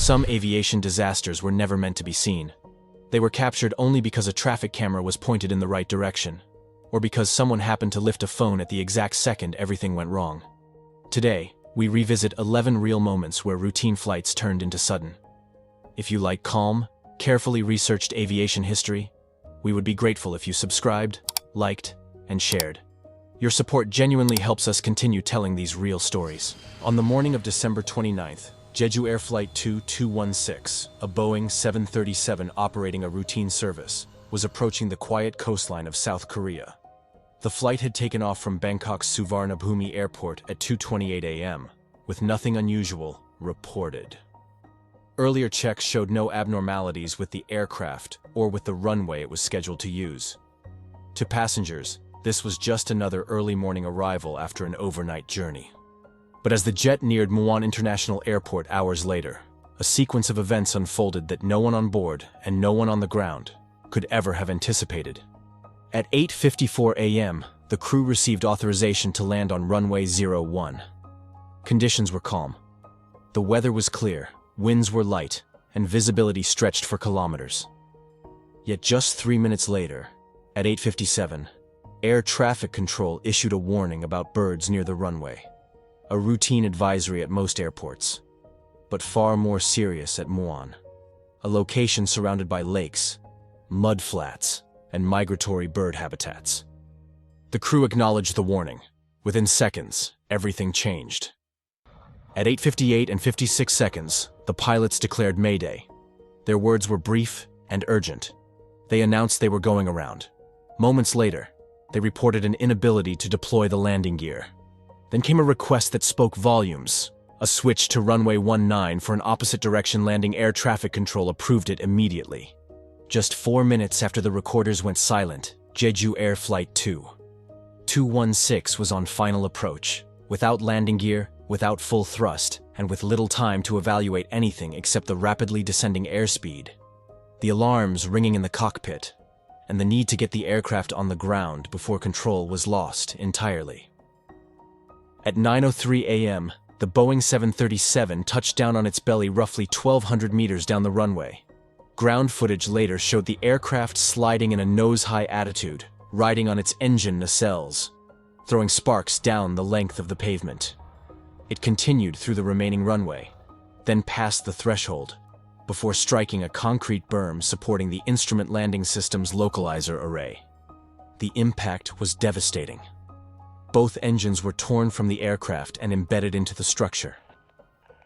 Some aviation disasters were never meant to be seen. They were captured only because a traffic camera was pointed in the right direction, or because someone happened to lift a phone at the exact second everything went wrong. Today, we revisit 11 real moments where routine flights turned into sudden. If you like calm, carefully researched aviation history, we would be grateful if you subscribed, liked, and shared. Your support genuinely helps us continue telling these real stories. On the morning of December 29th, Jeju Air Flight 2216, a Boeing 737 operating a routine service, was approaching the quiet coastline of South Korea. The flight had taken off from Bangkok's Suvarnabhumi Airport at 2:28 a.m., with nothing unusual reported. Earlier checks showed no abnormalities with the aircraft or with the runway it was scheduled to use. To passengers, this was just another early morning arrival after an overnight journey. But as the jet neared Muan International Airport hours later, a sequence of events unfolded that no one on board and no one on the ground could ever have anticipated. At 8:54 a.m., the crew received authorization to land on runway 01. Conditions were calm. The weather was clear, winds were light, and visibility stretched for kilometers. Yet just 3 minutes later, at 8:57, Air Traffic Control issued a warning about birds near the runway. A routine advisory at most airports, but far more serious at Muan, a location surrounded by lakes, mud flats, and migratory bird habitats. The crew acknowledged the warning. Within seconds, everything changed. At 8:58 and 56 seconds, the pilots declared Mayday. Their words were brief and urgent. They announced they were going around. Moments later, they reported an inability to deploy the landing gear. Then came a request that spoke volumes. A switch to runway 19 for an opposite direction landing. Air traffic control approved it immediately. Just 4 minutes after the recorders went silent, Jeju Air Flight 2216 was on final approach, without landing gear, without full thrust, and with little time to evaluate anything except the rapidly descending airspeed, the alarms ringing in the cockpit, and the need to get the aircraft on the ground before control was lost entirely. At 9:03 a.m., the Boeing 737 touched down on its belly roughly 1,200 meters down the runway. Ground footage later showed the aircraft sliding in a nose-high attitude, riding on its engine nacelles, throwing sparks down the length of the pavement. It continued through the remaining runway, then passed the threshold, before striking a concrete berm supporting the instrument landing system's localizer array. The impact was devastating. Both engines were torn from the aircraft and embedded into the structure.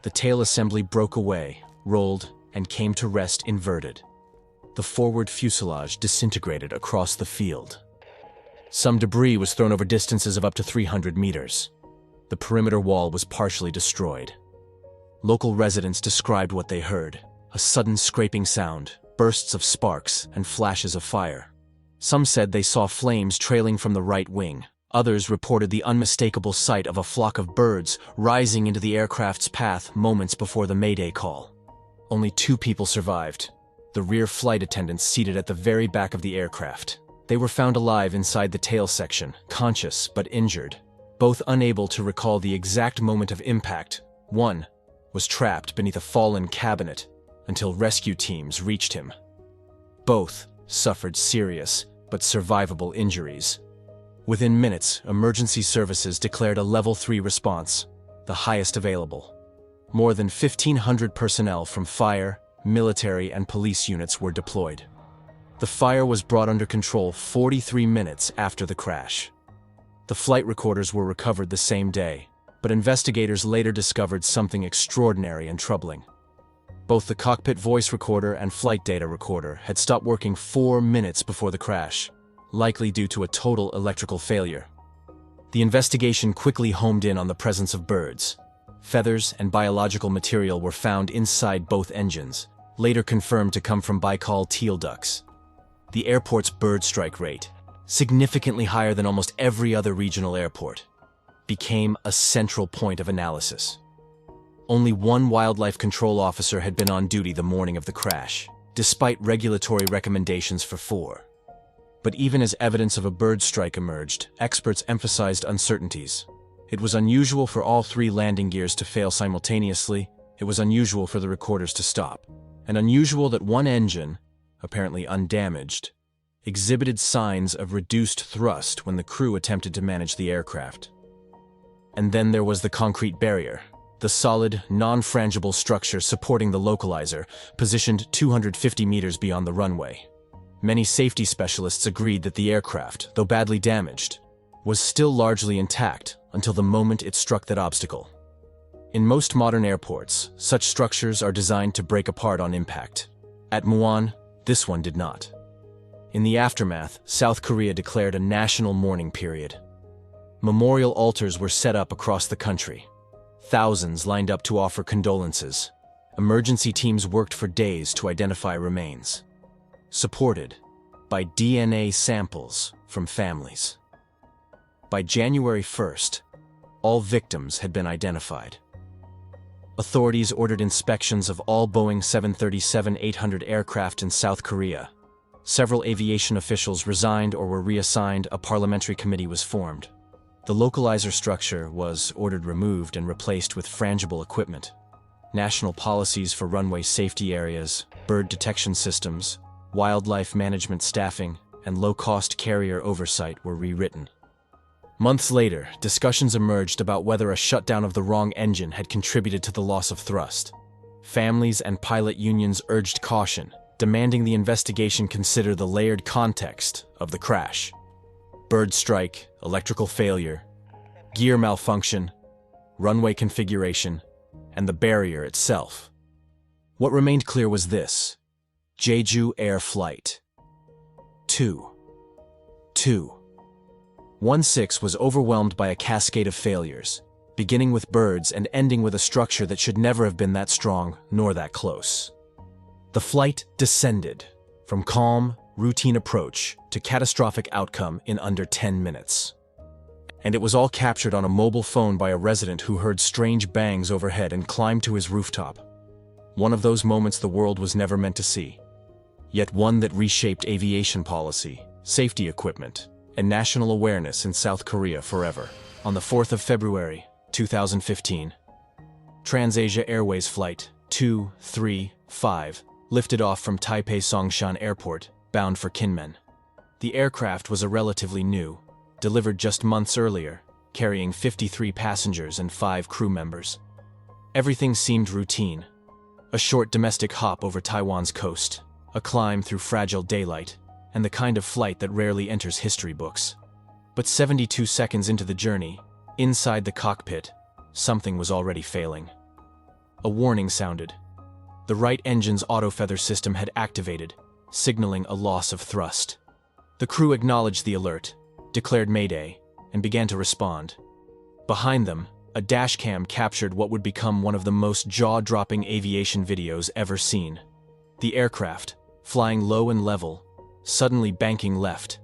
The tail assembly broke away, rolled, and came to rest inverted. The forward fuselage disintegrated across the field. Some debris was thrown over distances of up to 300 meters. The perimeter wall was partially destroyed. Local residents described what they heard: a sudden scraping sound, bursts of sparks, and flashes of fire. Some said they saw flames trailing from the right wing. Others reported the unmistakable sight of a flock of birds rising into the aircraft's path moments before the Mayday call. Only 2 people survived, the rear flight attendants seated at the very back of the aircraft. They were found alive inside the tail section, conscious but injured, both unable to recall the exact moment of impact. One was trapped beneath a fallen cabinet until rescue teams reached him. Both suffered serious but survivable injuries. Within minutes, emergency services declared a Level 3 response, the highest available. More than 1,500 personnel from fire, military, and police units were deployed. The fire was brought under control 43 minutes after the crash. The flight recorders were recovered the same day, but investigators later discovered something extraordinary and troubling. Both the cockpit voice recorder and flight data recorder had stopped working 4 minutes before the crash, likely due to a total electrical failure. The investigation quickly homed in on the presence of birds. Feathers and biological material were found inside both engines, later confirmed to come from Baikal teal ducks. The airport's bird strike rate, significantly higher than almost every other regional airport, became a central point of analysis. Only one wildlife control officer had been on duty the morning of the crash, despite regulatory recommendations for 4. But even as evidence of a bird strike emerged, experts emphasized uncertainties. It was unusual for all 3 landing gears to fail simultaneously. It was unusual for the recorders to stop, and unusual that one engine, apparently undamaged, exhibited signs of reduced thrust when the crew attempted to manage the aircraft. And then there was the concrete barrier, the solid, non-frangible structure supporting the localizer, positioned 250 meters beyond the runway. Many safety specialists agreed that the aircraft, though badly damaged, was still largely intact until the moment it struck that obstacle. In most modern airports, such structures are designed to break apart on impact. At Muan, this one did not. In the aftermath, South Korea declared a national mourning period. Memorial altars were set up across the country. Thousands lined up to offer condolences. Emergency teams worked for days to identify remains, supported by DNA samples from families. By January 1st, all victims had been identified. Authorities ordered inspections of all Boeing 737-800 aircraft in South Korea. Several aviation officials resigned or were reassigned. A parliamentary committee was formed. The localizer structure was ordered removed and replaced with frangible equipment. National policies for runway safety areas, bird detection systems, wildlife management staffing, and low-cost carrier oversight were rewritten. Months later, discussions emerged about whether a shutdown of the wrong engine had contributed to the loss of thrust. Families and pilot unions urged caution, demanding the investigation consider the layered context of the crash. Bird strike, electrical failure, gear malfunction, runway configuration, and the barrier itself. What remained clear was this: Jeju Air Flight 216 was overwhelmed by a cascade of failures, beginning with birds and ending with a structure that should never have been that strong nor that close. The flight descended from calm, routine approach to catastrophic outcome in under 10 minutes. And it was all captured on a mobile phone by a resident who heard strange bangs overhead and climbed to his rooftop. One of those moments the world was never meant to see, yet one that reshaped aviation policy, safety equipment, and national awareness in South Korea forever. On the 4th of February, 2015, TransAsia Airways Flight 235 lifted off from Taipei Songshan Airport, bound for Kinmen. The aircraft was a relatively new, delivered just months earlier, carrying 53 passengers and 5 crew members. Everything seemed routine. A short domestic hop over Taiwan's coast, a climb through fragile daylight, and the kind of flight that rarely enters history books. But 72 seconds into the journey, inside the cockpit, something was already failing. A warning sounded. The right engine's auto-feather system had activated, signaling a loss of thrust. The crew acknowledged the alert, declared Mayday, and began to respond. Behind them, a dashcam captured what would become one of the most jaw-dropping aviation videos ever seen. The aircraft, flying low and level, suddenly banking left,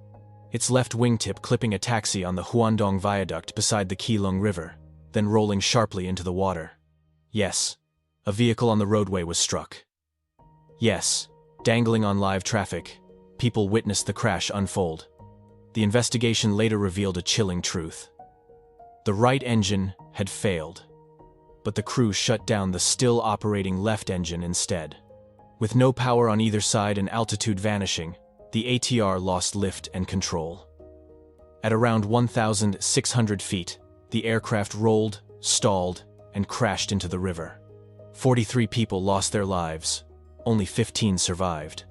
its left wingtip clipping a taxi on the Huandong Viaduct beside the Keelung River, then rolling sharply into the water. Yes, a vehicle on the roadway was struck. Yes, dangling on live traffic, people witnessed the crash unfold. The investigation later revealed a chilling truth. The right engine had failed, but the crew shut down the still operating left engine instead. With no power on either side and altitude vanishing, the ATR lost lift and control. At around 1,600 feet, the aircraft rolled, stalled, and crashed into the river. 43 people lost their lives. Only 15 survived.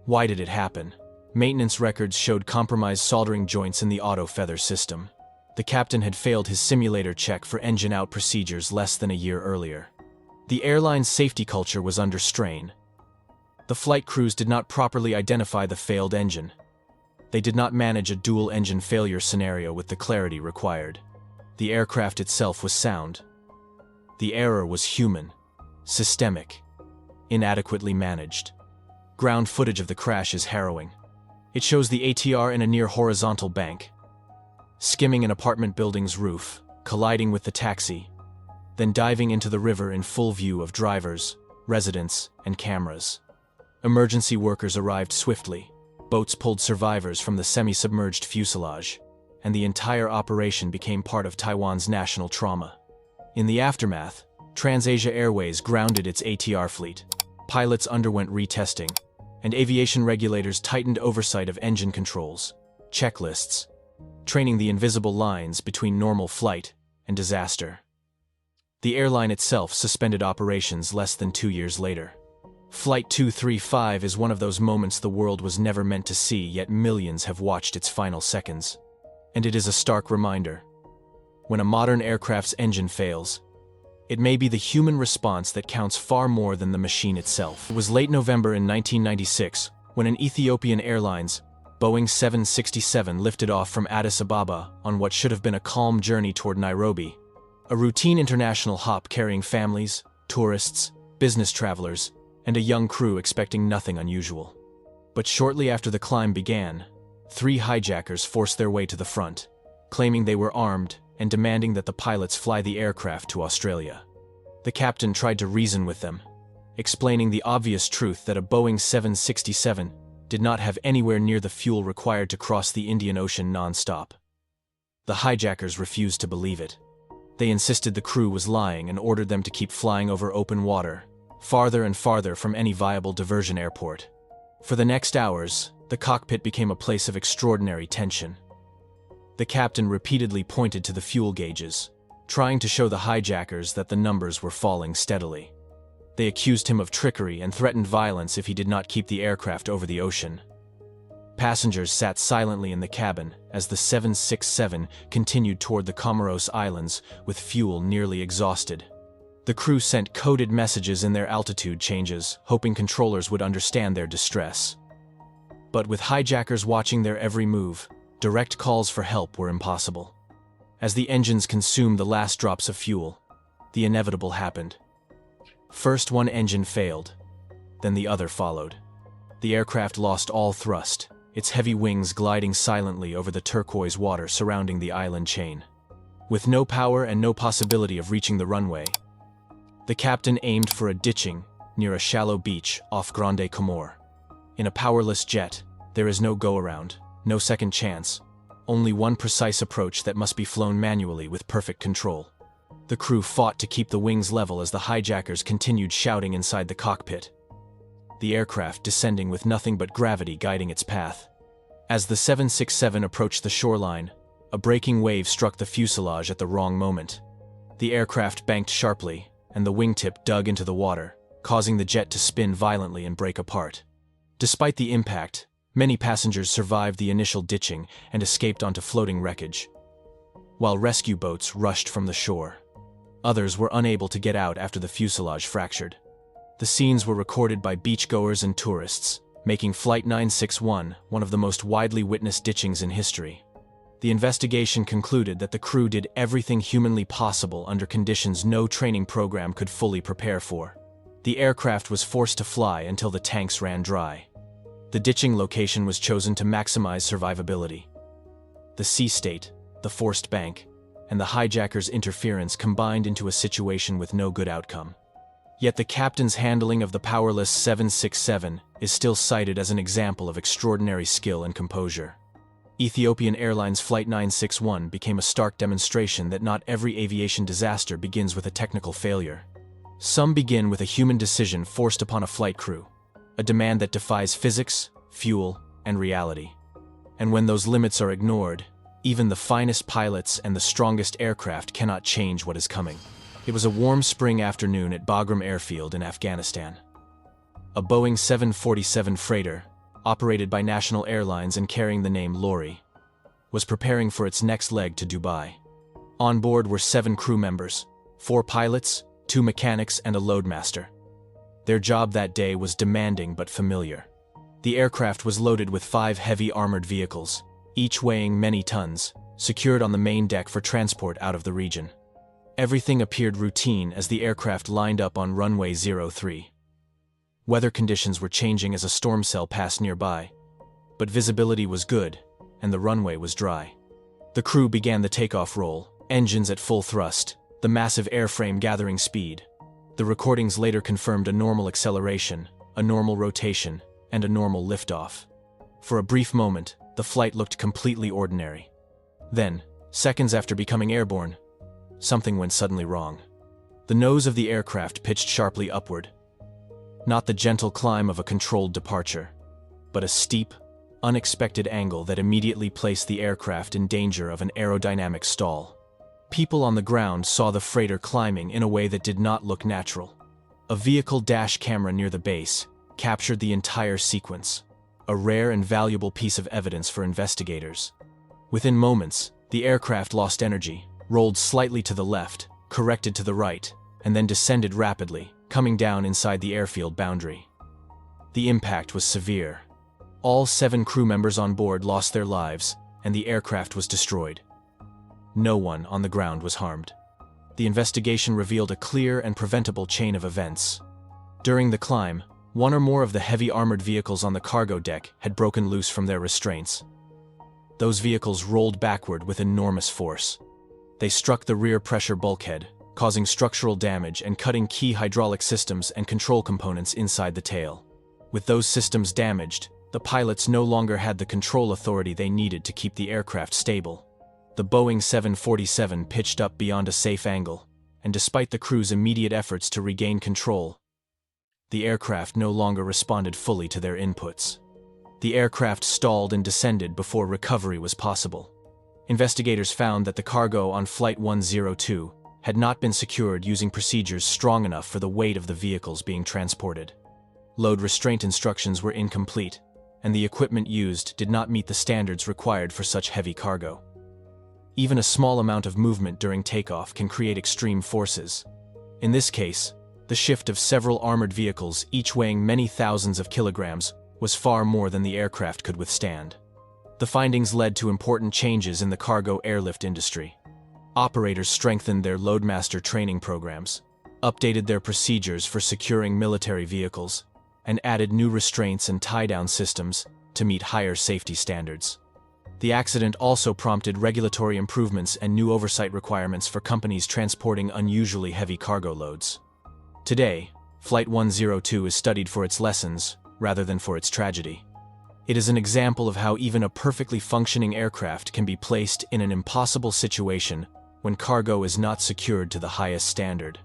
Why did it happen? Maintenance records showed compromised soldering joints in the auto-feather system. The captain had failed his simulator check for engine-out procedures less than a year earlier. The airline's safety culture was under strain. The flight crews did not properly identify the failed engine. They did not manage a dual-engine failure scenario with the clarity required. The aircraft itself was sound. The error was human, systemic, inadequately managed. Ground footage of the crash is harrowing. It shows the ATR in a near horizontal bank, skimming an apartment building's roof, colliding with the taxi, then diving into the river in full view of drivers, residents, and cameras. Emergency workers arrived swiftly. Boats pulled survivors from the semi-submerged fuselage, and the entire operation became part of Taiwan's national trauma. In the aftermath, TransAsia Airways grounded its ATR fleet. Pilots underwent retesting, and aviation regulators tightened oversight of engine controls, checklists, training the invisible lines between normal flight and disaster. The airline itself suspended operations less than 2 years later. Flight 235 is one of those moments the world was never meant to see, yet millions have watched its final seconds. And it is a stark reminder. When a modern aircraft's engine fails, it may be the human response that counts far more than the machine itself. It was late November in 1996 when an Ethiopian Airlines Boeing 767 lifted off from Addis Ababa on what should have been a calm journey toward Nairobi, a routine international hop carrying families, tourists, business travelers, and a young crew expecting nothing unusual. But shortly after the climb began, 3 hijackers forced their way to the front, claiming they were armed and demanding that the pilots fly the aircraft to Australia. The captain tried to reason with them, explaining the obvious truth that a Boeing 767 did not have anywhere near the fuel required to cross the Indian Ocean non-stop. The hijackers refused to believe it. They insisted the crew was lying and ordered them to keep flying over open water, farther and farther from any viable diversion airport. For the next hours, the cockpit became a place of extraordinary tension. The captain repeatedly pointed to the fuel gauges, trying to show the hijackers that the numbers were falling steadily. They accused him of trickery and threatened violence if he did not keep the aircraft over the ocean. Passengers sat silently in the cabin as the 767 continued toward the Comoros Islands with fuel nearly exhausted. The crew sent coded messages in their altitude changes, hoping controllers would understand their distress. But with hijackers watching their every move, direct calls for help were impossible. As the engines consumed the last drops of fuel, the inevitable happened. First one engine failed, then the other followed. The aircraft lost all thrust, its heavy wings gliding silently over the turquoise water surrounding the island chain. With no power and no possibility of reaching the runway, the captain aimed for a ditching near a shallow beach off Grande Comore. In a powerless jet, there is no go-around, no second chance, only one precise approach that must be flown manually with perfect control. The crew fought to keep the wings level as the hijackers continued shouting inside the cockpit, the aircraft descending with nothing but gravity guiding its path. As the 767 approached the shoreline, a breaking wave struck the fuselage at the wrong moment. The aircraft banked sharply, and the wingtip dug into the water, causing the jet to spin violently and break apart. Despite the impact, many passengers survived the initial ditching and escaped onto floating wreckage, while rescue boats rushed from the shore. Others were unable to get out after the fuselage fractured. The scenes were recorded by beachgoers and tourists, making Flight 961 one of the most widely witnessed ditchings in history. The investigation concluded that the crew did everything humanly possible under conditions no training program could fully prepare for. The aircraft was forced to fly until the tanks ran dry. The ditching location was chosen to maximize survivability. The sea state, the forced bank, and the hijackers' interference combined into a situation with no good outcome. Yet the captain's handling of the powerless 767 is still cited as an example of extraordinary skill and composure. Ethiopian Airlines Flight 961 became a stark demonstration that not every aviation disaster begins with a technical failure. Some begin with a human decision forced upon a flight crew, a demand that defies physics, fuel, and reality. And when those limits are ignored, even the finest pilots and the strongest aircraft cannot change what is coming. It was a warm spring afternoon at Bagram Airfield in Afghanistan. A Boeing 747 freighter, operated by National Airlines and carrying the name Lori, was preparing for its next leg to Dubai. On board were 7 crew members, 4 pilots, 2 mechanics, and a loadmaster. Their job that day was demanding but familiar. The aircraft was loaded with 5 heavy armored vehicles, each weighing many tons, secured on the main deck for transport out of the region. Everything appeared routine as the aircraft lined up on runway 03. Weather conditions were changing as a storm cell passed nearby, but visibility was good, and the runway was dry. The crew began the takeoff roll, engines at full thrust, the massive airframe gathering speed. The recordings later confirmed a normal acceleration, a normal rotation, and a normal liftoff. For a brief moment, the flight looked completely ordinary. Then, seconds after becoming airborne, something went suddenly wrong. The nose of the aircraft pitched sharply upward. Not the gentle climb of a controlled departure, but a steep, unexpected angle that immediately placed the aircraft in danger of an aerodynamic stall. People on the ground saw the freighter climbing in a way that did not look natural. A vehicle dash camera near the base captured the entire sequence, a rare and valuable piece of evidence for investigators. Within moments, the aircraft lost energy, rolled slightly to the left, corrected to the right, and then descended rapidly, coming down inside the airfield boundary. The impact was severe. All 7 crew members on board lost their lives, and the aircraft was destroyed. No one on the ground was harmed. The investigation revealed a clear and preventable chain of events. During the climb, one or more of the heavy armored vehicles on the cargo deck had broken loose from their restraints. Those vehicles rolled backward with enormous force. They struck the rear pressure bulkhead, causing structural damage and cutting key hydraulic systems and control components inside the tail. With those systems damaged, the pilots no longer had the control authority they needed to keep the aircraft stable. The Boeing 747 pitched up beyond a safe angle, and despite the crew's immediate efforts to regain control, the aircraft no longer responded fully to their inputs. The aircraft stalled and descended before recovery was possible. Investigators found that the cargo on Flight 102 had not been secured using procedures strong enough for the weight of the vehicles being transported. Load restraint instructions were incomplete, and the equipment used did not meet the standards required for such heavy cargo. Even a small amount of movement during takeoff can create extreme forces. In this case, the shift of several armored vehicles, each weighing many thousands of kilograms, was far more than the aircraft could withstand. The findings led to important changes in the cargo airlift industry. Operators strengthened their loadmaster training programs, updated their procedures for securing military vehicles, and added new restraints and tie-down systems to meet higher safety standards. The accident also prompted regulatory improvements and new oversight requirements for companies transporting unusually heavy cargo loads. Today, Flight 102 is studied for its lessons rather than for its tragedy. It is an example of how even a perfectly functioning aircraft can be placed in an impossible situation when cargo is not secured to the highest standard.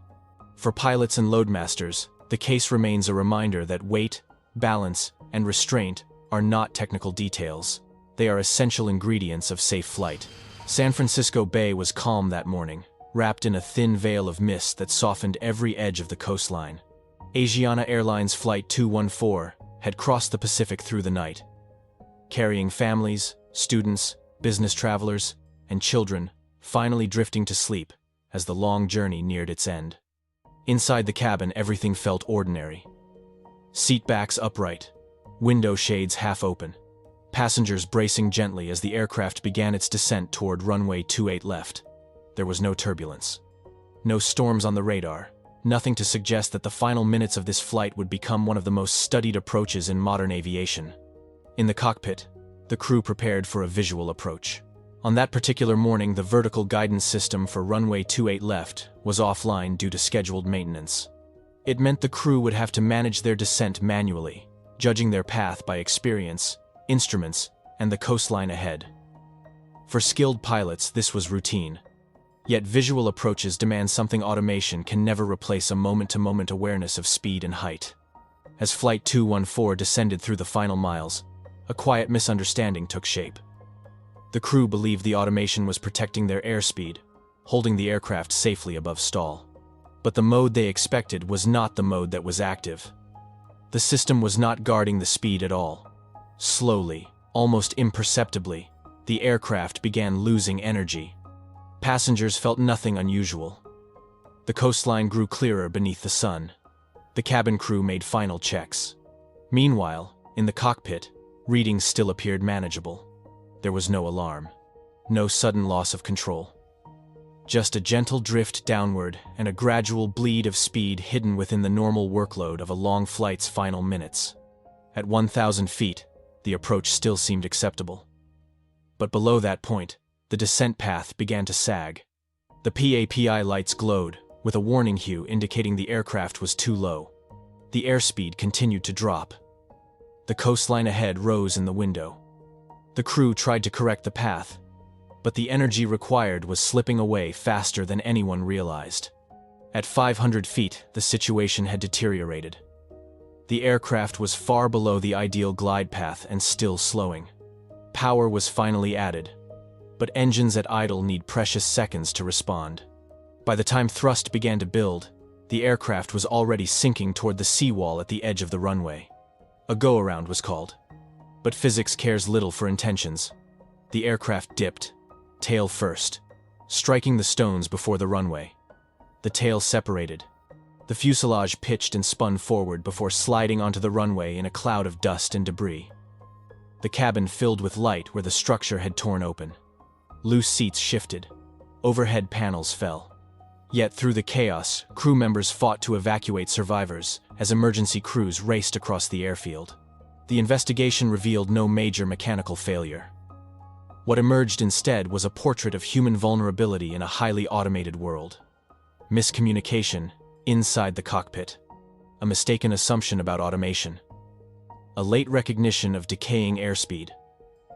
For pilots and loadmasters, the case remains a reminder that weight, balance, and restraint are not technical details. They are essential ingredients of safe flight. San Francisco Bay was calm that morning, wrapped in a thin veil of mist that softened every edge of the coastline. Asiana Airlines Flight 214 had crossed the Pacific through the night, carrying families, students, business travelers, and children, finally drifting to sleep as the long journey neared its end. Inside the cabin, everything felt ordinary. Seat backs upright, window shades half open, passengers bracing gently as the aircraft began its descent toward runway 28 left. There was no turbulence, no storms on the radar, nothing to suggest that the final minutes of this flight would become one of the most studied approaches in modern aviation. In the cockpit, the crew prepared for a visual approach. On that particular morning, the vertical guidance system for runway 28 left was offline due to scheduled maintenance. It meant the crew would have to manage their descent manually, judging their path by experience, instruments, and the coastline ahead. For skilled pilots, this was routine. Yet visual approaches demand something automation can never replace: a moment-to-moment awareness of speed and height. As Flight 214 descended through the final miles, a quiet misunderstanding took shape. The crew believed the automation was protecting their airspeed, holding the aircraft safely above stall. But the mode they expected was not the mode that was active. The system was not guarding the speed at all. Slowly, almost imperceptibly, the aircraft began losing energy. Passengers felt nothing unusual. The coastline grew clearer beneath the sun. The cabin crew made final checks. Meanwhile, in the cockpit, readings still appeared manageable. There was no alarm, no sudden loss of control. Just a gentle drift downward and a gradual bleed of speed hidden within the normal workload of a long flight's final minutes. At 1,000 feet, the approach still seemed acceptable. But below that point, the descent path began to sag. The PAPI lights glowed, with a warning hue indicating the aircraft was too low. The airspeed continued to drop. The coastline ahead rose in the window. The crew tried to correct the path, but the energy required was slipping away faster than anyone realized. At 500 feet, the situation had deteriorated. The aircraft was far below the ideal glide path and still slowing. Power was finally added, but engines at idle need precious seconds to respond. By the time thrust began to build, the aircraft was already sinking toward the seawall at the edge of the runway. A go-around was called. But physics cares little for intentions. The aircraft dipped, tail first, striking the stones before the runway. The tail separated. The fuselage pitched and spun forward before sliding onto the runway in a cloud of dust and debris. The cabin filled with light where the structure had torn open. Loose seats shifted. Overhead panels fell. Yet through the chaos, crew members fought to evacuate survivors as emergency crews raced across the airfield. The investigation revealed no major mechanical failure. What emerged instead was a portrait of human vulnerability in a highly automated world. Miscommunication inside the cockpit. A mistaken assumption about automation. A late recognition of decaying airspeed.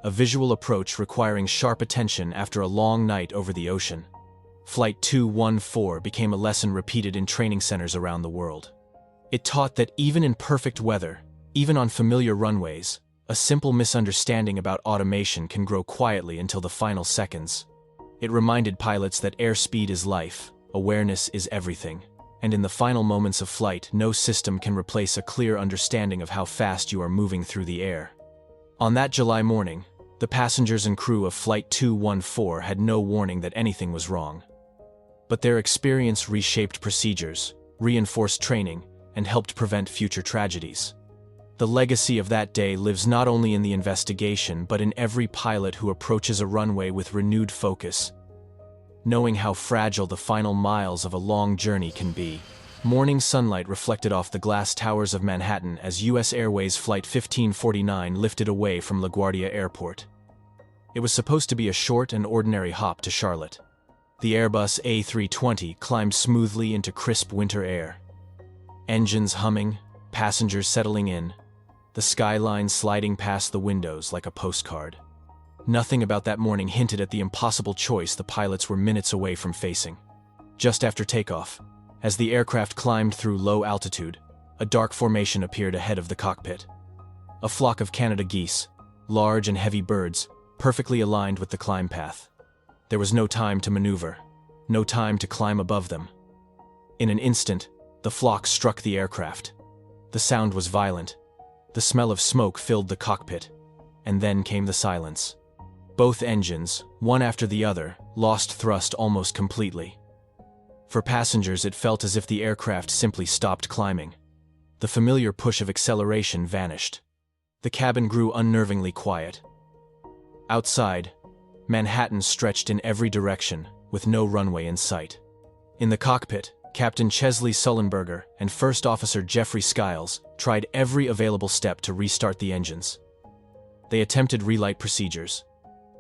A visual approach requiring sharp attention after a long night over the ocean. Flight 214 became a lesson repeated in training centers around the world. It taught that even in perfect weather, even on familiar runways, a simple misunderstanding about automation can grow quietly until the final seconds. It reminded pilots that airspeed is life, awareness is everything, and in the final moments of flight, no system can replace a clear understanding of how fast you are moving through the air. On that July morning, the passengers and crew of Flight 214 had no warning that anything was wrong. But their experience reshaped procedures, reinforced training, and helped prevent future tragedies. The legacy of that day lives not only in the investigation but in every pilot who approaches a runway with renewed focus, knowing how fragile the final miles of a long journey can be. Morning sunlight reflected off the glass towers of Manhattan as U.S. Airways Flight 1549 lifted away from LaGuardia Airport. It was supposed to be a short and ordinary hop to Charlotte. The Airbus A320 climbed smoothly into crisp winter air. Engines humming, passengers settling in, the skyline sliding past the windows like a postcard. Nothing about that morning hinted at the impossible choice the pilots were minutes away from facing. Just after takeoff, as the aircraft climbed through low altitude, a dark formation appeared ahead of the cockpit. A flock of Canada geese, large and heavy birds, perfectly aligned with the climb path. There was no time to maneuver, no time to climb above them. In an instant, the flock struck the aircraft. The sound was violent. The smell of smoke filled the cockpit, and then came the silence. Both engines, one after the other, lost thrust almost completely. For passengers, it felt as if the aircraft simply stopped climbing. The familiar push of acceleration vanished. The cabin grew unnervingly quiet. Outside, Manhattan stretched in every direction, with no runway in sight. In the cockpit, Captain Chesley Sullenberger and First Officer Jeffrey Skiles tried every available step to restart the engines. They attempted relight procedures.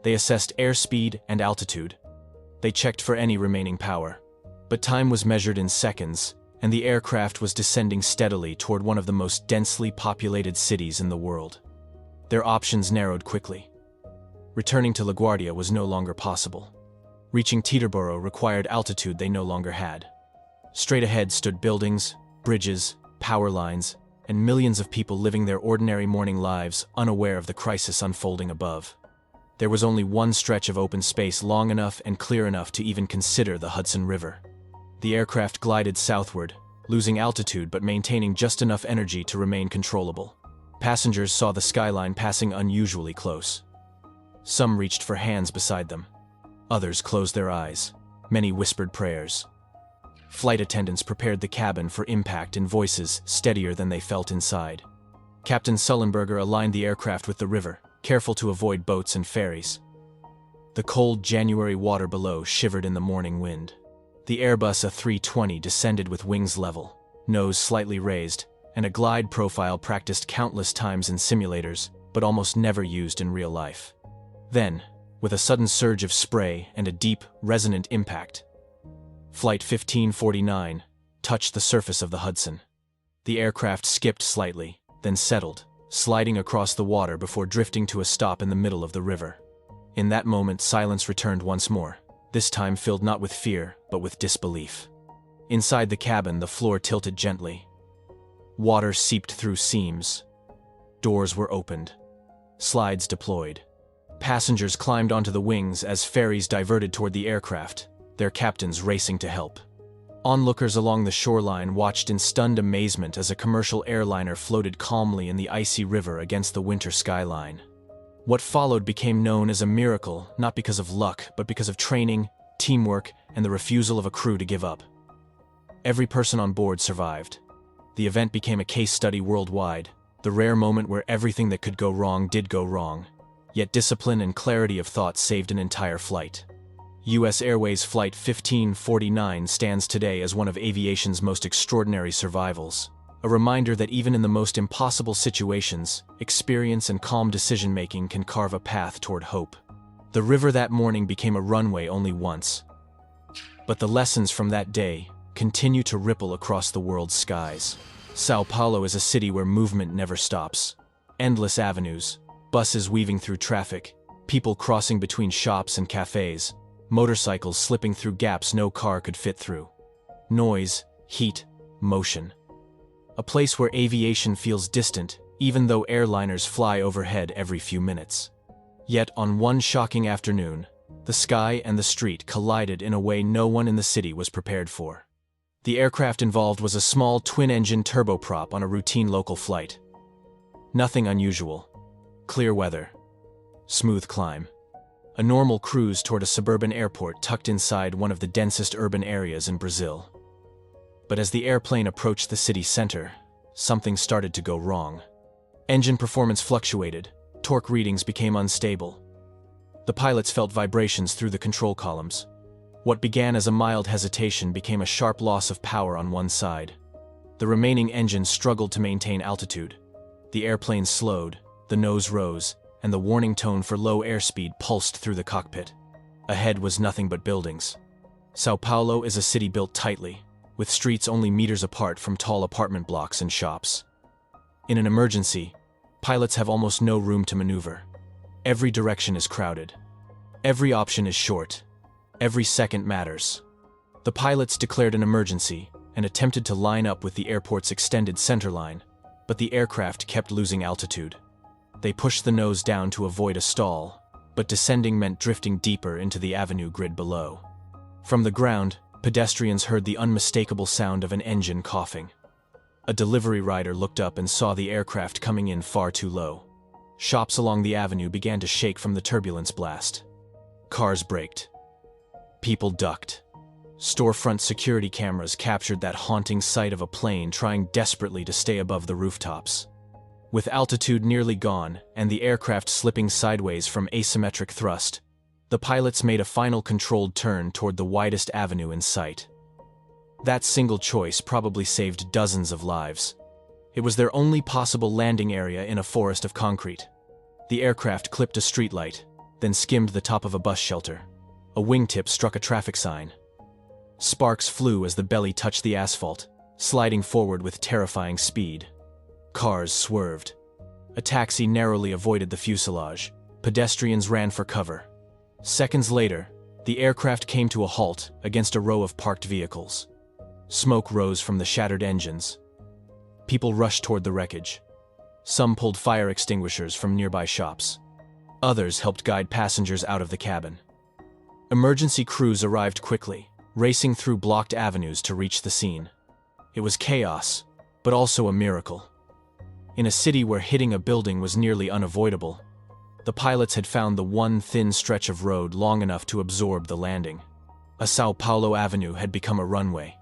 They assessed airspeed and altitude. They checked for any remaining power. But time was measured in seconds, and the aircraft was descending steadily toward one of the most densely populated cities in the world. Their options narrowed quickly. Returning to LaGuardia was no longer possible. Reaching Teterboro required altitude they no longer had. Straight ahead stood buildings, bridges, power lines, and millions of people living their ordinary morning lives unaware of the crisis unfolding above. There was only one stretch of open space long enough and clear enough to even consider the Hudson River. The aircraft glided southward, losing altitude but maintaining just enough energy to remain controllable. Passengers saw the skyline passing unusually close. Some reached for hands beside them. Others closed their eyes. Many whispered prayers. Flight attendants prepared the cabin for impact in voices steadier than they felt inside. Captain Sullenberger aligned the aircraft with the river, careful to avoid boats and ferries. The cold January water below shivered in the morning wind. The Airbus A320 descended with wings level, nose slightly raised, and a glide profile practiced countless times in simulators, but almost never used in real life. Then, with a sudden surge of spray and a deep, resonant impact, Flight 1549 touched the surface of the Hudson. The aircraft skipped slightly, then settled, sliding across the water before drifting to a stop in the middle of the river. In that moment, silence returned once more, this time filled not with fear, but with disbelief. Inside the cabin, the floor tilted gently. Water seeped through seams. Doors were opened. Slides deployed. Passengers climbed onto the wings as ferries diverted toward the aircraft, their captains racing to help. Onlookers along the shoreline watched in stunned amazement as a commercial airliner floated calmly in the icy river against the winter skyline. What followed became known as a miracle, not because of luck, but because of training, teamwork, and the refusal of a crew to give up. Every person on board survived. The event became a case study worldwide, the rare moment where everything that could go wrong did go wrong, yet discipline and clarity of thought saved an entire flight. U.S. Airways Flight 1549 stands today as one of aviation's most extraordinary survivals, a reminder that even in the most impossible situations, experience and calm decision-making can carve a path toward hope. The river that morning became a runway only once, but the lessons from that day continue to ripple across the world's skies. São Paulo is a city where movement never stops. Endless avenues, buses weaving through traffic, people crossing between shops and cafes, motorcycles slipping through gaps no car could fit through. Noise, heat, motion. A place where aviation feels distant, even though airliners fly overhead every few minutes. Yet on one shocking afternoon, the sky and the street collided in a way no one in the city was prepared for. The aircraft involved was a small twin-engine turboprop on a routine local flight. Nothing unusual. Clear weather. Smooth climb. A normal cruise toward a suburban airport tucked inside one of the densest urban areas in Brazil. But as the airplane approached the city center, something started to go wrong. Engine performance fluctuated, torque readings became unstable. The pilots felt vibrations through the control columns. What began as a mild hesitation became a sharp loss of power on one side. The remaining engine struggled to maintain altitude. The airplane slowed, the nose rose, and the warning tone for low airspeed pulsed through the cockpit. Ahead was nothing but buildings. São Paulo is a city built tightly, with streets only meters apart from tall apartment blocks and shops. In an emergency, pilots have almost no room to maneuver. Every direction is crowded. Every option is short. Every second matters. The pilots declared an emergency and attempted to line up with the airport's extended centerline, but the aircraft kept losing altitude. They pushed the nose down to avoid a stall, but descending meant drifting deeper into the avenue grid below. From the ground, pedestrians heard the unmistakable sound of an engine coughing. A delivery rider looked up and saw the aircraft coming in far too low. Shops along the avenue began to shake from the turbulence blast. Cars braked. People ducked. Storefront security cameras captured that haunting sight of a plane trying desperately to stay above the rooftops. With altitude nearly gone and the aircraft slipping sideways from asymmetric thrust, the pilots made a final controlled turn toward the widest avenue in sight. That single choice probably saved dozens of lives. It was their only possible landing area in a forest of concrete. The aircraft clipped a streetlight, then skimmed the top of a bus shelter. A wingtip struck a traffic sign. Sparks flew as the belly touched the asphalt, sliding forward with terrifying speed. Cars swerved. A taxi narrowly avoided the fuselage. Pedestrians ran for cover. Seconds later, the aircraft came to a halt against a row of parked vehicles. Smoke rose from the shattered engines. People rushed toward the wreckage. Some pulled fire extinguishers from nearby shops. Others helped guide passengers out of the cabin. Emergency crews arrived quickly, racing through blocked avenues to reach the scene. It was chaos, but also a miracle. In a city where hitting a building was nearly unavoidable, the pilots had found the one thin stretch of road long enough to absorb the landing. A São Paulo avenue had become a runway.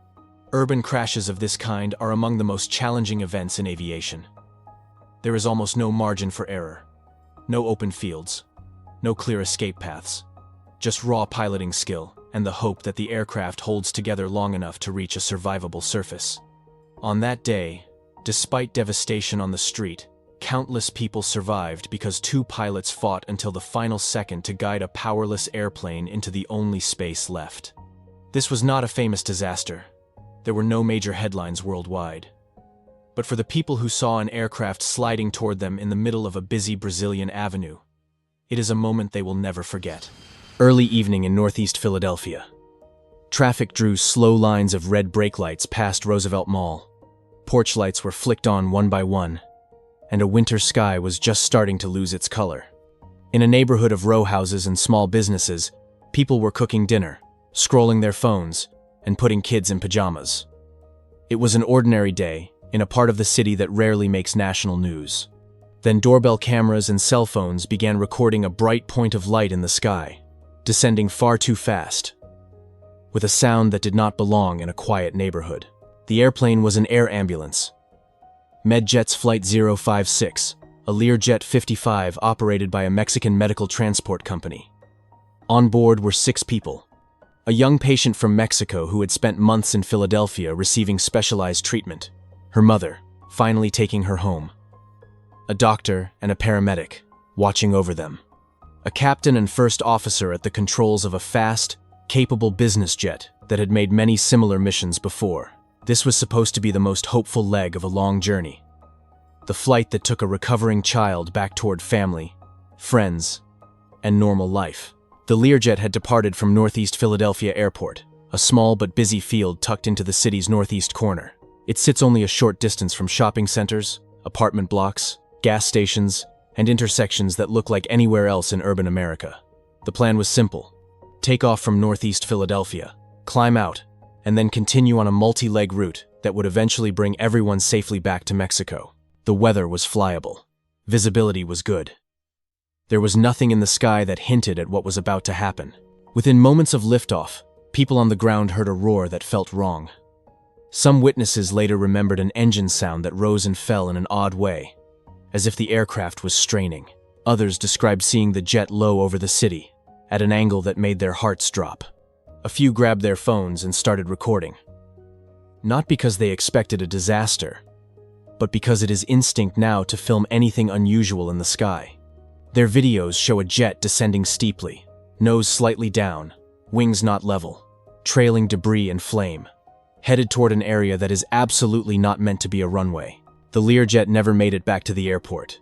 Urban crashes of this kind are among the most challenging events in aviation. There is almost no margin for error. No open fields. No clear escape paths. Just raw piloting skill and the hope that the aircraft holds together long enough to reach a survivable surface. On that day, despite devastation on the street, countless people survived because two pilots fought until the final second to guide a powerless airplane into the only space left. This was not a famous disaster. There were no major headlines worldwide. But for the people who saw an aircraft sliding toward them in the middle of a busy Brazilian avenue, it is a moment they will never forget. Early evening in northeast Philadelphia. Traffic drew slow lines of red brake lights past Roosevelt Mall. Porch lights were flicked on one by one, and a winter sky was just starting to lose its color. In a neighborhood of row houses and small businesses, people were cooking dinner, scrolling their phones, and putting kids in pajamas. It was an ordinary day in a part of the city that rarely makes national news. Then doorbell cameras and cell phones began recording a bright point of light in the sky, descending far too fast, with a sound that did not belong in a quiet neighborhood. The airplane was an air ambulance. Medjet's Flight 056, a Learjet 55 operated by a Mexican medical transport company. On board were 6 people. A young patient from Mexico who had spent months in Philadelphia receiving specialized treatment. Her mother, finally taking her home. A doctor and a paramedic, watching over them. A captain and first officer at the controls of a fast, capable business jet that had made many similar missions before. This was supposed to be the most hopeful leg of a long journey. The flight that took a recovering child back toward family, friends, and normal life. The Learjet had departed from Northeast Philadelphia Airport, a small but busy field tucked into the city's northeast corner. It sits only a short distance from shopping centers, apartment blocks, gas stations, and intersections that look like anywhere else in urban America. The plan was simple. Take off from Northeast Philadelphia, climb out, and then continue on a multi-leg route that would eventually bring everyone safely back to Mexico. The weather was flyable. Visibility was good. There was nothing in the sky that hinted at what was about to happen. Within moments of liftoff, people on the ground heard a roar that felt wrong. Some witnesses later remembered an engine sound that rose and fell in an odd way, as if the aircraft was straining. Others described seeing the jet low over the city, at an angle that made their hearts drop. A few grabbed their phones and started recording. Not because they expected a disaster, but because it is instinct now to film anything unusual in the sky. Their videos show a jet descending steeply, nose slightly down, wings not level, trailing debris and flame, headed toward an area that is absolutely not meant to be a runway. The Learjet never made it back to the airport.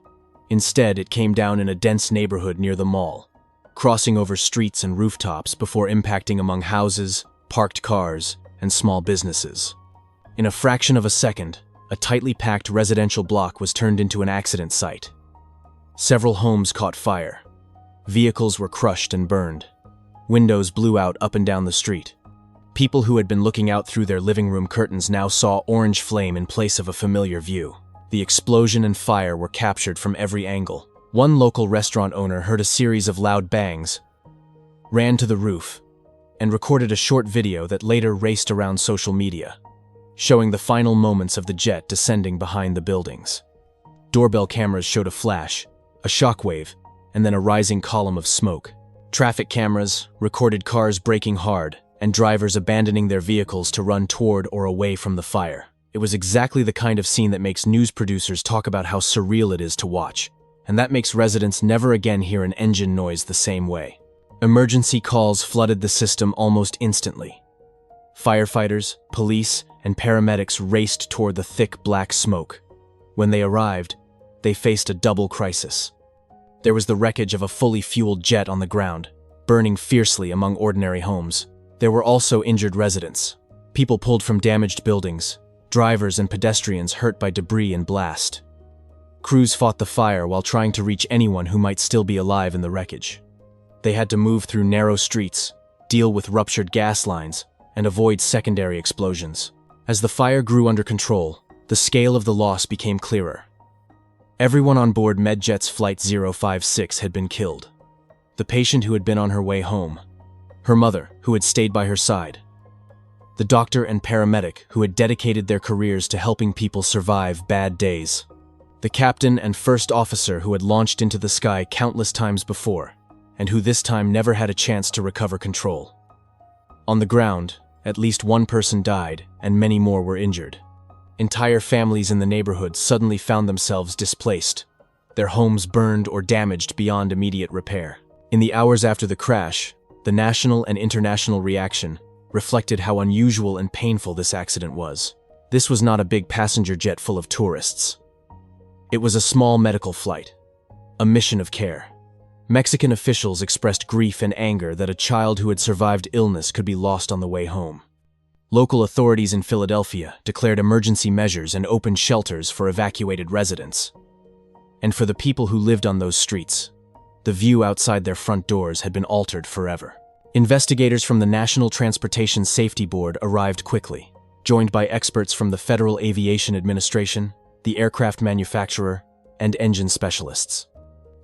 Instead, it came down in a dense neighborhood near the mall, crossing over streets and rooftops before impacting among houses, parked cars, and small businesses. In a fraction of a second, a tightly packed residential block was turned into an accident site. Several homes caught fire. Vehicles were crushed and burned. Windows blew out up and down the street. People who had been looking out through their living room curtains now saw orange flame in place of a familiar view. The explosion and fire were captured from every angle. One local restaurant owner heard a series of loud bangs, ran to the roof, and recorded a short video that later raced around social media, showing the final moments of the jet descending behind the buildings. Doorbell cameras showed a flash, a shockwave, and then a rising column of smoke. Traffic cameras recorded cars braking hard and drivers abandoning their vehicles to run toward or away from the fire. It was exactly the kind of scene that makes news producers talk about how surreal it is to watch, and that makes residents never again hear an engine noise the same way. Emergency calls flooded the system almost instantly. Firefighters, police, and paramedics raced toward the thick black smoke. When they arrived, they faced a double crisis. There was the wreckage of a fully fueled jet on the ground, burning fiercely among ordinary homes. There were also injured residents, people pulled from damaged buildings, drivers and pedestrians hurt by debris and blast. Crews fought the fire while trying to reach anyone who might still be alive in the wreckage. They had to move through narrow streets, deal with ruptured gas lines, and avoid secondary explosions. As the fire grew under control, the scale of the loss became clearer. Everyone on board Medjet's Flight 056 had been killed. The patient who had been on her way home, her mother who had stayed by her side, the doctor and paramedic who had dedicated their careers to helping people survive bad days, the captain and first officer who had launched into the sky countless times before, and who this time never had a chance to recover control. On the ground, at least one person died, and many more were injured. Entire families in the neighborhood suddenly found themselves displaced, their homes burned or damaged beyond immediate repair. In the hours after the crash, the national and international reaction reflected how unusual and painful this accident was. This was not a big passenger jet full of tourists. It was a small medical flight, a mission of care, Mexican officials expressed grief and anger that a child who had survived illness could be lost on the way home. Local authorities in Philadelphia declared emergency measures and opened shelters for evacuated residents. And for the people who lived on those streets, the view outside their front doors had been altered forever. Investigators from the National Transportation Safety Board arrived quickly, joined by experts from the Federal Aviation Administration, the aircraft manufacturer, and engine specialists.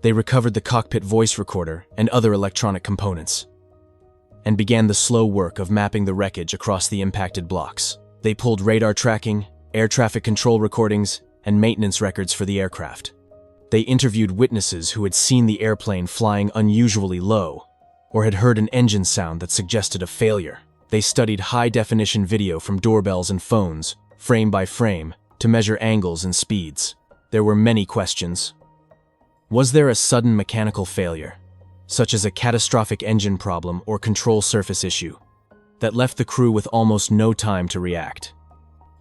They recovered the cockpit voice recorder and other electronic components, and began the slow work of mapping the wreckage across the impacted blocks. They pulled radar tracking, air traffic control recordings, and maintenance records for the aircraft. They interviewed witnesses who had seen the airplane flying unusually low, or had heard an engine sound that suggested a failure. They studied high-definition video from doorbells and phones, frame by frame, to measure angles and speeds. There were many questions. Was there a sudden mechanical failure, such as a catastrophic engine problem or control surface issue, that left the crew with almost no time to react?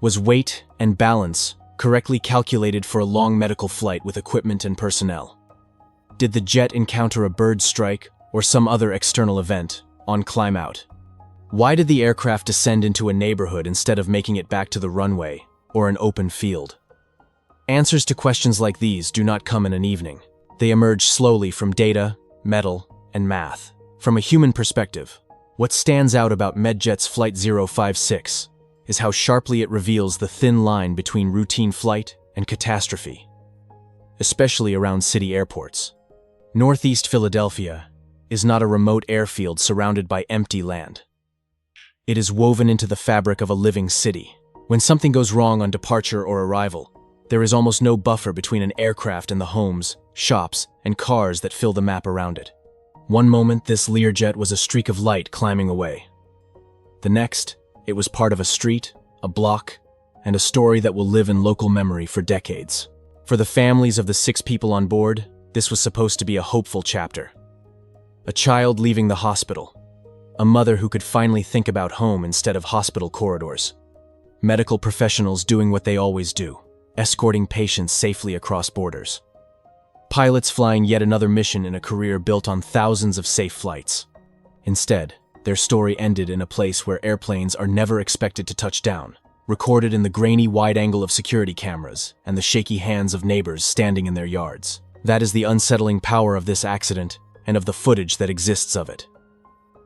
Was weight and balance correctly calculated for a long medical flight with equipment and personnel? Did the jet encounter a bird strike or some other external event on climb out? Why did the aircraft descend into a neighborhood instead of making it back to the runway or an open field? Answers to questions like these do not come in an evening. They emerge slowly from data, metal, and math. From a human perspective, what stands out about Medjet's Flight 056 is how sharply it reveals the thin line between routine flight and catastrophe, especially around city airports. Northeast Philadelphia is not a remote airfield surrounded by empty land. It is woven into the fabric of a living city. When something goes wrong on departure or arrival, there is almost no buffer between an aircraft and the homes, shops, and cars that fill the map around it. One moment, this Learjet was a streak of light climbing away. The next, it was part of a street, a block, and a story that will live in local memory for decades. For the families of the 6 people on board, this was supposed to be a hopeful chapter. A child leaving the hospital. A mother who could finally think about home instead of hospital corridors. Medical professionals doing what they always do, escorting patients safely across borders. Pilots flying yet another mission in a career built on thousands of safe flights. Instead, their story ended in a place where airplanes are never expected to touch down, recorded in the grainy wide angle of security cameras and the shaky hands of neighbors standing in their yards. That is the unsettling power of this accident and of the footage that exists of it.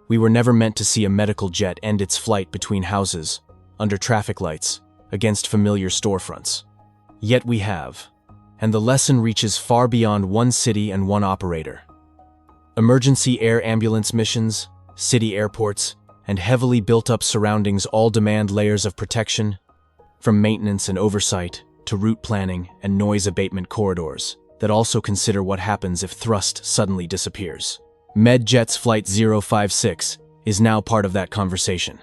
We were never meant to see a medical jet end its flight between houses, under traffic lights, against familiar storefronts. Yet we have, and the lesson reaches far beyond one city and one operator. Emergency air ambulance missions, city airports, and heavily built-up surroundings all demand layers of protection, from maintenance and oversight to route planning and noise abatement corridors that also consider what happens if thrust suddenly disappears. Medjet's Flight 056 is now part of that conversation.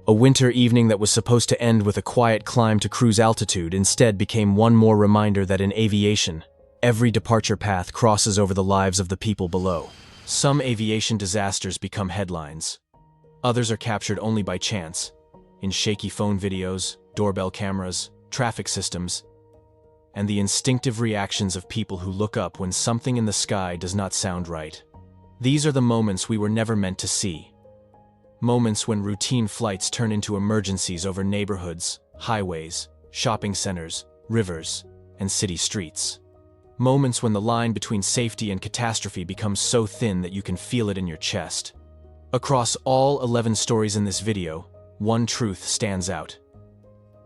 A winter evening that was supposed to end with a quiet climb to cruise altitude instead became one more reminder that in aviation, every departure path crosses over the lives of the people below. Some aviation disasters become headlines. Others are captured only by chance, in shaky phone videos, doorbell cameras, traffic systems, and the instinctive reactions of people who look up when something in the sky does not sound right. These are the moments we were never meant to see. Moments when routine flights turn into emergencies over neighborhoods, highways, shopping centers, rivers, and city streets. Moments when the line between safety and catastrophe becomes so thin that you can feel it in your chest. Across all 11 stories in this video, one truth stands out.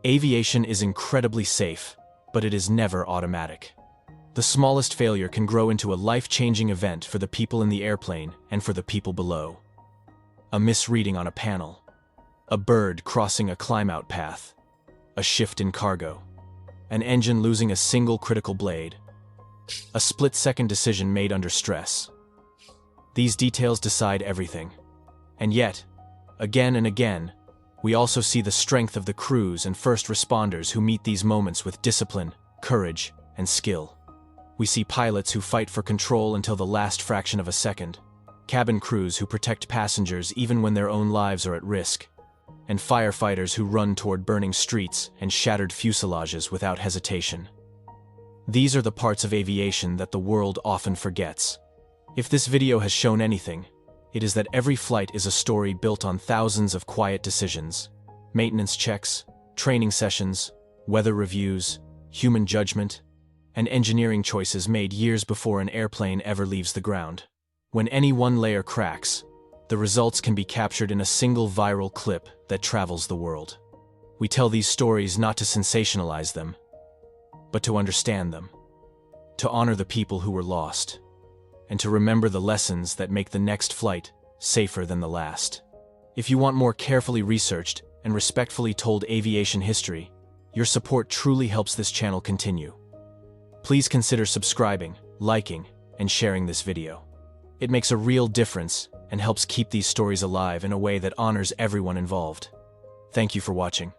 Aviation is incredibly safe, but it is never automatic. The smallest failure can grow into a life-changing event for the people in the airplane and for the people below. A misreading on a panel, a bird crossing a climb-out path, a shift in cargo, an engine losing a single critical blade, a split-second decision made under stress. These details decide everything. And yet, again and again, we also see the strength of the crews and first responders who meet these moments with discipline, courage, and skill. We see pilots who fight for control until the last fraction of a second, cabin crews who protect passengers even when their own lives are at risk, and firefighters who run toward burning streets and shattered fuselages without hesitation. These are the parts of aviation that the world often forgets. If this video has shown anything, it is that every flight is a story built on thousands of quiet decisions, maintenance checks, training sessions, weather reviews, human judgment, and engineering choices made years before an airplane ever leaves the ground. When any one layer cracks, the results can be captured in a single viral clip that travels the world. We tell these stories not to sensationalize them, but to understand them, to honor the people who were lost, and to remember the lessons that make the next flight safer than the last. If you want more carefully researched and respectfully told aviation history, your support truly helps this channel continue. Please consider subscribing, liking, and sharing this video. It makes a real difference and helps keep these stories alive in a way that honors everyone involved. Thank you for watching.